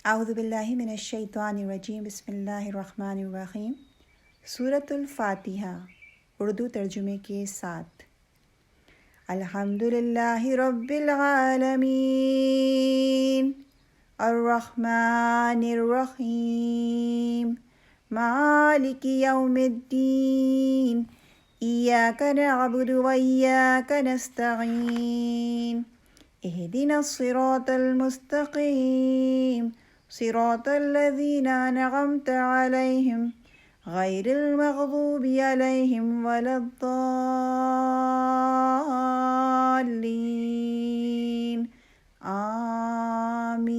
اعوذ باللہ من الشیطان الرجیم، بسم اللہ الرحمن الرحیم۔ سورۃ الفاتحہ اردو ترجمے کے ساتھ۔ الحمد للہ رب العالمین الرحمن الرحیم مالک یوم الدین ایاک نعبد و ایاک نستعین اہدنا الصراط المستقیم صراط الذین انعمت علیہم غیر المغضوب علیہم ولا الضالین آمین۔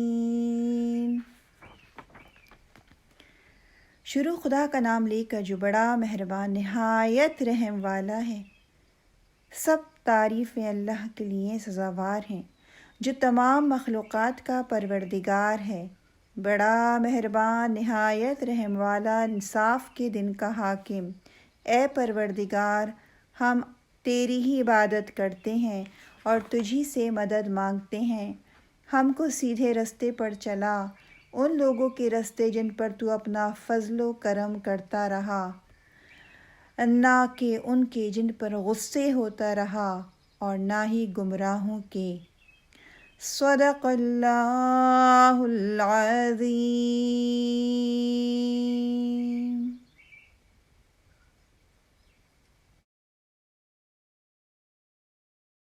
شروع خدا کا نام لے کر جو بڑا مہربان نہایت رحم والا ہے۔ سب تعریفیں اللہ کے لیے سزاوار ہیں جو تمام مخلوقات کا پروردگار ہے، بڑا مہربان نہایت رحم والا، انصاف کے دن کا حاکم۔ اے پروردگار، ہم تیری ہی عبادت کرتے ہیں اور تجھی سے مدد مانگتے ہیں۔ ہم کو سیدھے رستے پر چلا، ان لوگوں کے رستے جن پر تو اپنا فضل و کرم کرتا رہا، نہ کہ ان کے جن پر غصے ہوتا رہا، اور نہ ہی گمراہوں کے۔ صدق اللہ العظیم۔